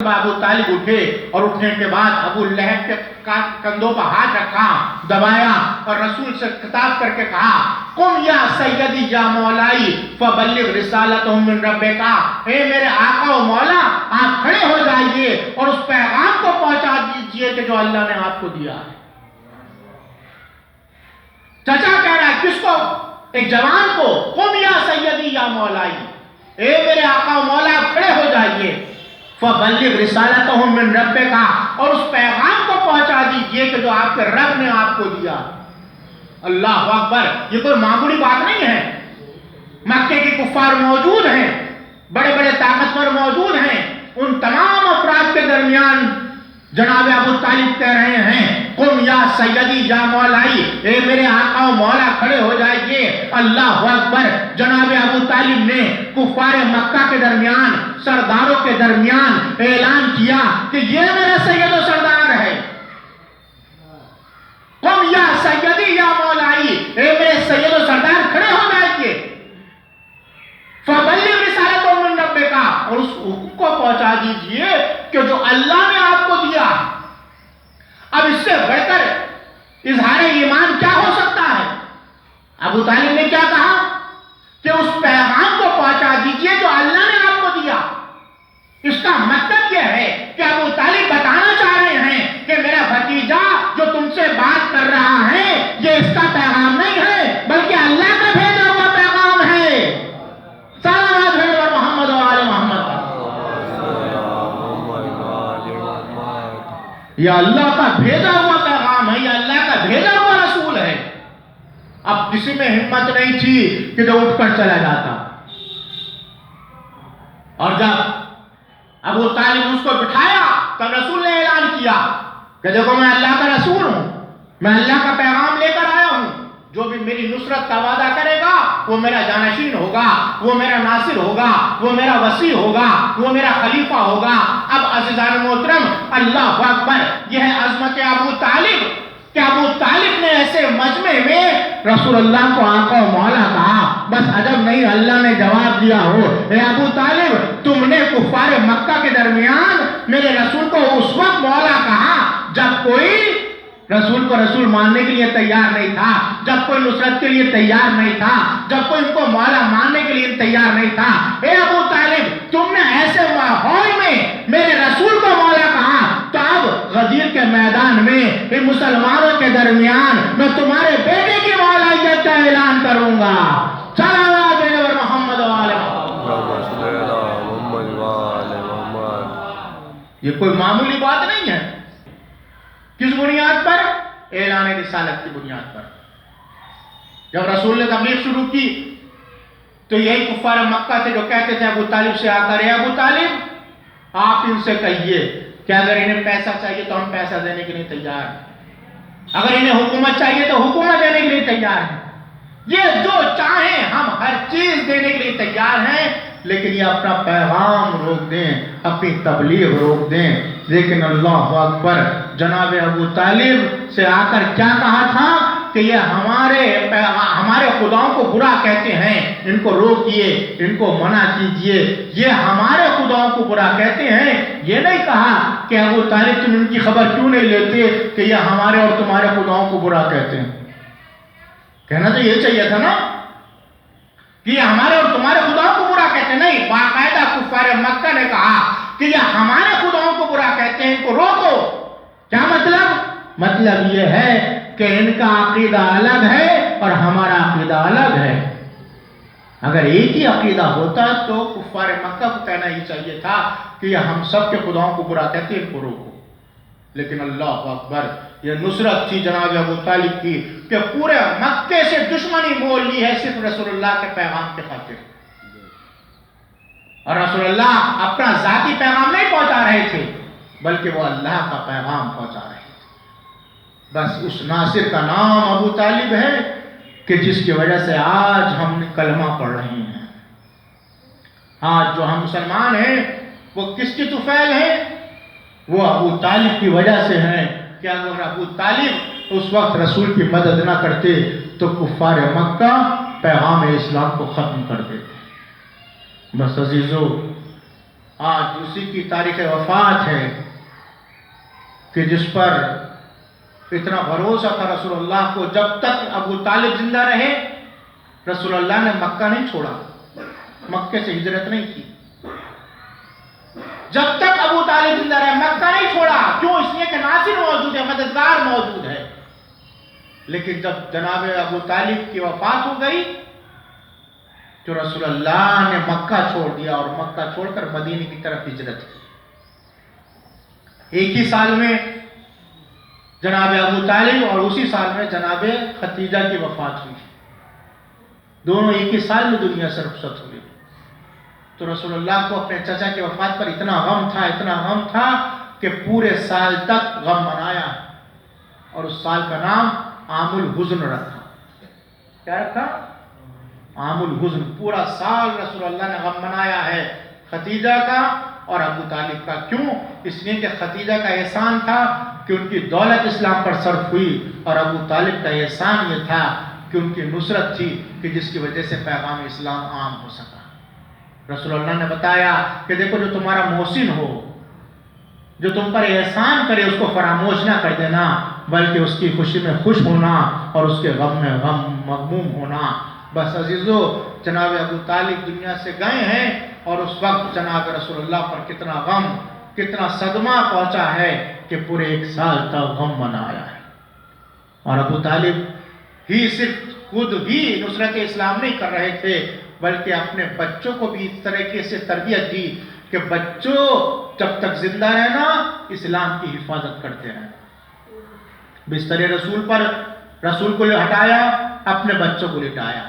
ابو طالب اٹھے اور اٹھنے کے بعد ابو لہب کے کندھوں پر ہاتھ رکھا، دبایا اور رسول سے خطاب کر کے کہا قم یا سیدی یا مولائی فبلغ رسالتہم من ربک، اے میرے آقا و مولا آپ کھڑے ہو جائیے اور اس پیغام کو پہنچا دیجئے کہ جو اللہ نے آپ کو دیا ہے۔ چچا کہہ رہا ہے کس کو؟ ایک جوان کو، قم یا سیدی یا مولائی، اے میرے آقا و مولا آپ کھڑے ہو جائیے، فبلغ رسالتہم من ربک، اور اس پیغام کو پہنچا دیجئے کہ جو آپ کے رب نے آپ کو دیا۔ اللہ اکبر، یہ کوئی معمولی بات نہیں ہے۔ مکے کے کفار موجود ہیں، بڑے بڑے طاقتور موجود ہیں، ان تمام افراد کے درمیان جناب ابو طالب کہہ رہے ہیں قم یا سیدی یا مولائی، اے میرے آقا و مولا کھڑے ہو جائیے۔ اللہ اکبر، جناب ابو طالب نے کفار مکہ کے درمیان، سرداروں کے درمیان اعلان کیا کہ یہ میرا سید و سردار ہے۔ قم یا سیدی یا مولائی، اے میرے سید و سردار کھڑے ہو جائیے، فبلغ رسالتہم من ربک، اور اس حکم کو پہنچا دیجئے کہ جو اللہ نے آپ کو دیا۔ اب اس سے بڑھ کر اظہار ایمان کیا ہو سکتا ہے؟ ابو طالب نے کیا کہا کہ اس پیغام کو پہنچا دیجئے جو اللہ نے آپ کو دیا۔ اس کا مطلب یہ ہے کہ ابو طالب بتانا چاہ رہے ہیں کہ میرا بھتیجا جو تم سے بات کر رہا ہے یہ اس کا پیغام نہیں ہے بلکہ اللہ کا بھیجا ہوا پیغام ہے۔ صلوات بھیجو محمد و آل محمد، یہ اللہ کا بھیجا ہوا پیغام ہے، یہ اللہ کا بھیجا ہوا رسول ہے۔ اب کسی میں ہمت نہیں تھی کہ جو اٹھ کر چلا جاتا، اور جب ابو طالب اس کو بٹھایا تب رسول نے اعلان کیا کہ دیکھو میں اللہ کا رسول ہوں، میں اللہ کا پیغام لے کر آیا ہوں، جو بھی میری نصرت کا وعدہ کرے گا وہ میرا جانشین ہوگا، وہ میرا ناصر ہوگا، وہ میرا وصی ہوگا، وہ میرا خلیفہ ہوگا۔ اب عزیزان محترم، اللہ اکبر، یہ ہے عظمت ابو طالب کہ ابو طالب نے ایسے مجمع میں رسول اللہ کو آقا و مولا کہا۔ بس عجب نہیں اللہ نے جواب دیا ہو، اے ابو طالب تم نے کفار مکہ کے درمیان میرے رسول کو اس وقت مولا کہا جب کوئی رسول کو رسول ماننے کے لیے تیار نہیں تھا، جب کوئی نصرت کے لیے تیار نہیں تھا، جب کوئی ان کو مولا ماننے کے لیے تیار نہیں تھا۔ اے ابو طالب تم نے ایسے ماحول میں میرے رسول کو مولا کہا، تو اب غدیر کے میدان میں ان مسلمانوں کے درمیان میں تمہارے بیٹے کی مولائیت کا اعلان کروں گا۔ صلوات علی محمد و آل محمد۔ یہ کوئی معمولی بات نہیں ہے۔ کس بنیاد پر؟ اعلان رسالت کی بنیاد پر۔ جب رسول نے تبلیغ شروع کی تو یہی کفار مکہ تھے جو کہتے تھے ابو طالب سے آ کر، اے ابو طالب آپ ان سے کہیے کہ اگر انہیں پیسہ چاہیے تو ہم پیسہ دینے کے لیے تیار ہیں، اگر انہیں حکومت چاہیے تو حکومت دینے کے لیے تیار ہیں، یہ جو چاہیں ہم ہر چیز دینے کے لیے تیار ہیں، لیکن یہ اپنا پیغام روک دیں، اپنی تبلیغ روک دیں۔ لیکن اللہ اکبر، جناب ابو طالب سے آ کر کیا کہا تھا کہ یہ ہمارے خداؤں کو برا کہتے ہیں، ان کو روکیے، ان کو منع کیجئے، یہ ہمارے خداؤں کو برا کہتے ہیں۔ یہ نہیں کہا کہ ابو طالب تم ان کی خبر کیوں نہیں لیتے کہ یہ ہمارے اور تمہارے خداؤں کو برا کہتے ہیں۔ کہنا تو یہ چاہیے تھا نا کہ یہ ہمارے اور تمہارے خداؤں کو برا کہتے ہیں، نہیں، باقاعدہ کفار مکہ نے کہا کہ یہ ہمارے خداؤں کو برا کہتے ہیں، ان کو روکو۔ کیا مطلب؟ مطلب یہ ہے کہ ان کا عقیدہ الگ ہے اور ہمارا عقیدہ الگ ہے۔ اگر ایک ہی عقیدہ ہوتا تو کفار مکہ کو کہنا ہی چاہیے تھا کہ یہ ہم سب کے خداؤں کو برا کہتے ہیں، ان کو روکو۔ لیکن اللہ اکبر، یہ نصرت تھی جناب ابو طالب کی کہ پورے مکے سے دشمنی مول لی ہے صرف رسول اللہ کے پیغام کے خاطر۔ اور رسول اللہ اپنا ذاتی پیغام نہیں پہنچا رہے تھے بلکہ وہ اللہ کا پیغام پہنچا رہے تھے۔ بس اس ناصر کا نام ابو طالب ہے کہ جس کی وجہ سے آج ہم کلمہ پڑھ رہے ہیں۔ آج جو ہم مسلمان ہیں وہ کس کی طفیل ہیں؟ وہ ابو طالب کی وجہ سے ہیں کہ اگر ابو طالب اس وقت رسول کی مدد نہ کرتے تو کفار مکہ پیغام اسلام کو ختم کر دیتے۔ بس عزیزو، آج اسی کی تاریخ وفات ہے کہ جس پر اتنا بھروسہ تھا رسول اللہ کو. جب تک ابو طالب زندہ رہے رسول اللہ نے مکہ نہیں چھوڑا، مکے سے ہجرت نہیں کی. جب تک ابو طالب زندہ رہے مکہ نہیں چھوڑا. کیوں؟ اس لیے کہ ناصر موجود ہے، مددگار موجود ہے. لیکن جب جناب ابو طالب کی وفات ہو گئی تو رسول اللہ نے مکہ چھوڑ دیا اور مکہ چھوڑ کر مدینے کی طرف ہجرت کی. ایک ہی سال میں جناب ابو طالب اور اسی سال میں جناب خدیجہ کی وفات ہوئی. دونوں ایک ہی سال میں دنیا سے رخصت ہوئے. تو رسول اللہ کو اپنے چچا کی وفات پر اتنا غم تھا کہ پورے سال تک غم منایا اور اس سال کا نام عام الحزن رکھا. کیا رکھا؟ عام الحزن. پورا سال رسول اللہ نے غم منایا ہے خدیجہ کا اور ابو طالب کا. کیوں؟ اس لیے کہ خدیجہ کا احسان تھا کہ ان کی دولت اسلام پر صرف ہوئی اور ابو طالب کا احسان یہ تھا کہ ان کی نصرت تھی کہ جس کی وجہ سے پیغام اسلام عام ہو سکا. رسول اللہ نے بتایا کہ دیکھو جو تمہارا محسن ہو، جو تم پر احسان کرے اس کو فراموش نہ کر دینا، بلکہ اس کی خوشی میں خوش ہونا اور اس کے غم میں غم مغموم ہونا. بس عزیزو، جناب ابو طالب دنیا سے گئے ہیں اور اس وقت جناب رسول اللہ پر کتنا غم، کتنا صدمہ پہنچا ہے کہ پورے ایک سال تک غم منایا ہے. اور ابو طالب ہی صرف خود بھی نصرت اسلام نہیں کر رہے تھے بلکہ اپنے بچوں کو بھی اس طریقے سے تربیت دی کہ بچوں جب تک زندہ رہنا اسلام کی حفاظت کرتے رہنا. بستر رسول پر رسول کو ہٹایا، اپنے بچوں کو لٹایا.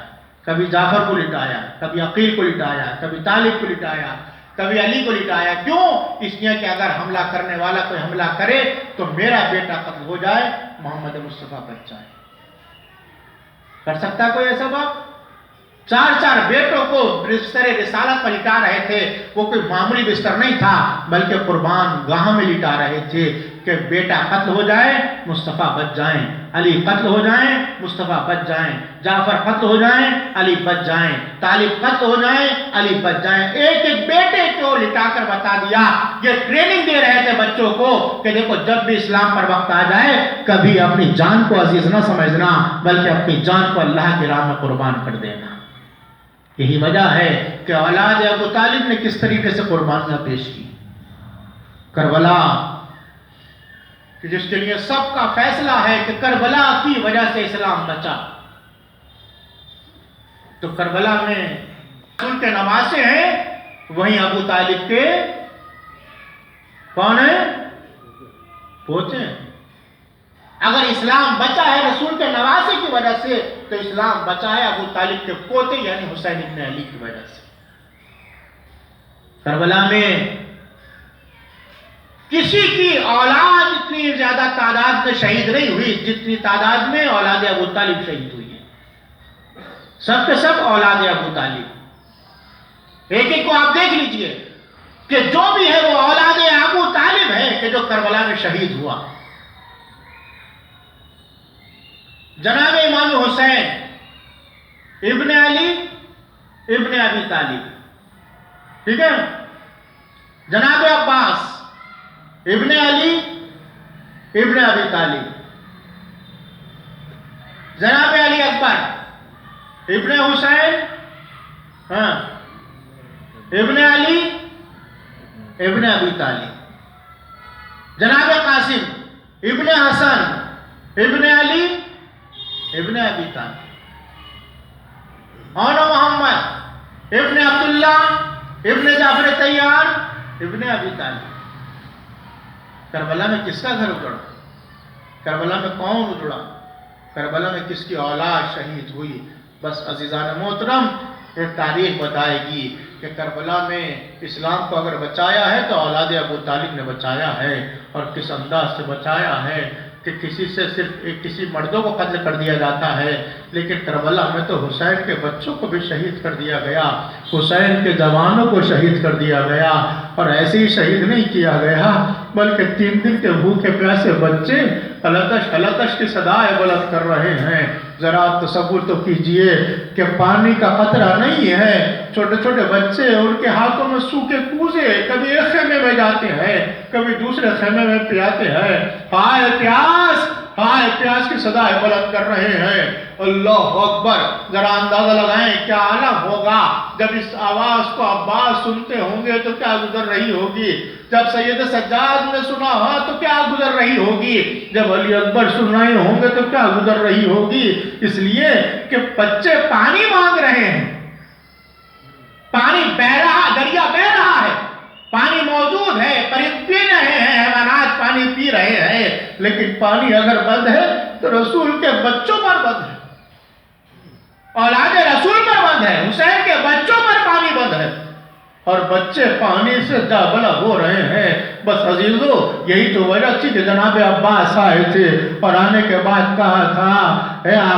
کبھی جعفر کو لٹایا، کبھی عقیل کو لٹایا، کبھی طالب کو لٹایا، کبھی علی کو لٹایا. کیوں؟ اس لیے کہ اگر حملہ کرنے والا کوئی حملہ کرے تو میرا بیٹا قتل ہو جائے، محمد مصطفیٰ بچ جائے. کر سکتا کوئی ایسا باپ؟ چار بیٹوں کو بستر رسالت پر لٹا رہے تھے. وہ کوئی معمولی بستر نہیں تھا بلکہ قربان گاہ میں لٹا رہے تھے کہ بیٹا قتل ہو جائے مصطفیٰ بچ جائیں، علی قتل ہو جائیں مصطفیٰ بچ جائیں، جعفر قتل ہو جائیں علی بچ جائیں، طالب قتل ہو جائیں علی بچ جائیں. ایک ایک بیٹے کو لٹا کر بتا دیا. یہ ٹریننگ دے رہے تھے بچوں کو کہ دیکھو جب بھی اسلام پر وقت آ جائے کبھی اپنی جان کو عزیز نہ سمجھنا بلکہ اپنی جان کو اللہ کی راہ میں قربان کر دینا. یہی وجہ ہے کہ اولاد ابو طالب نے کس طریقے سے قربانیاں پیش کی. کربلا کہ جس کے لیے سب کا فیصلہ ہے کہ کربلا کی وجہ سے اسلام بچا. تو کربلا میں رسول کے نواسے ہیں، وہیں ابو طالب کے کون ہیں؟ پوتے ہیں. اگر اسلام بچا ہے رسول کے نواسے کی وجہ سے تو اسلام بچا ہے ابو طالب کے پوتے یعنی حسین ابن علی کی وجہ سے. کربلا میں کسی کی اولاد اتنی زیادہ تعداد میں شہید نہیں ہوئی جتنی تعداد میں اولاد ابو طالب شہید ہوئی ہے. سب کے سب اولاد ابو طالب. ایک ایک کو آپ دیکھ لیجئے کہ جو بھی ہے وہ اولاد ابو طالب ہے کہ جو کربلا میں شہید ہوا. جناب امام حسین ابن علی ابن ابی طالب، ٹھیک ہے. جناب عباس ابن علی ابن ابی طالب. جناب علی اکبر ابن حسین ابن علی ابن ابی طالب. جناب قاسم ابن حسن ابن علی ابن ابی طالب. اور محمد ابن عبداللہ ابن جعفر طیار ابن ابی طالب. کربلا میں کس کا گھر اجڑا؟ کربلا میں کون اجڑا؟ کربلا میں کس کی اولاد شہید ہوئی؟ بس عزیزان محترم ایک تاریخ بتائے گی کہ کربلا میں اسلام کو اگر بچایا ہے تو اولاد ابو طالب نے بچایا ہے. اور کس انداز سے بچایا ہے کہ کسی سے صرف کسی مردوں کو قتل کر دیا جاتا ہے لیکن کربلا میں تو حسین کے بچوں کو بھی شہید کر دیا گیا، حسین کے جوانوں کو شہید کر دیا گیا. اور ایسے ہی شہید نہیں کیا گیا بلکہ 3 دن کے بھوکے پیاسے بچے الکش الکش کی صدائیں بلند کر رہے ہیں۔ ذرا تصور تو کیجئے کہ پانی کا قطرہ نہیں ہے، چھوٹے چھوٹے بچے ان کے ہاتھوں میں سوکھے کوزے، کبھی ایک خیمے میں جاتے ہیں کبھی دوسرے خیمے میں پیاتے ہیں، ہائے پیاس کی صدائیں بلند کر رہے ہیں۔ اللہ اکبر! ذرا اندازہ لگائیں کیا عالم ہوگا جب اس آواز کو عباس سنتے ہوں گے تو کیا گزر رہی ہوگی، جب سید سجاد نے سنا تو کیا گزر رہی ہوگی، جب علی اکبر سن رہے ہوں گے تو کیا گزر رہی ہوگی۔ اس لیے کہ بچے پانی مانگ رہے ہیں، پانی بہ رہا، دریا بہ رہا ہے، پانی موجود ہے، پرند پی رہے ہیں، حیوانات پانی پی رہے ہیں، لیکن پانی اگر بند ہے تو رسول کے بچوں پر بند ہے، اولاد رسول پر بند ہے، حسین کے بچوں پر پانی بند ہے، اور بچے پانی سے جابلہ ہو رہے ہیں۔ بس عزیزو، یہی تو وجہ تھی کہ جناب عباس آئے تھے اور آنے کے بعد کہا تھا اے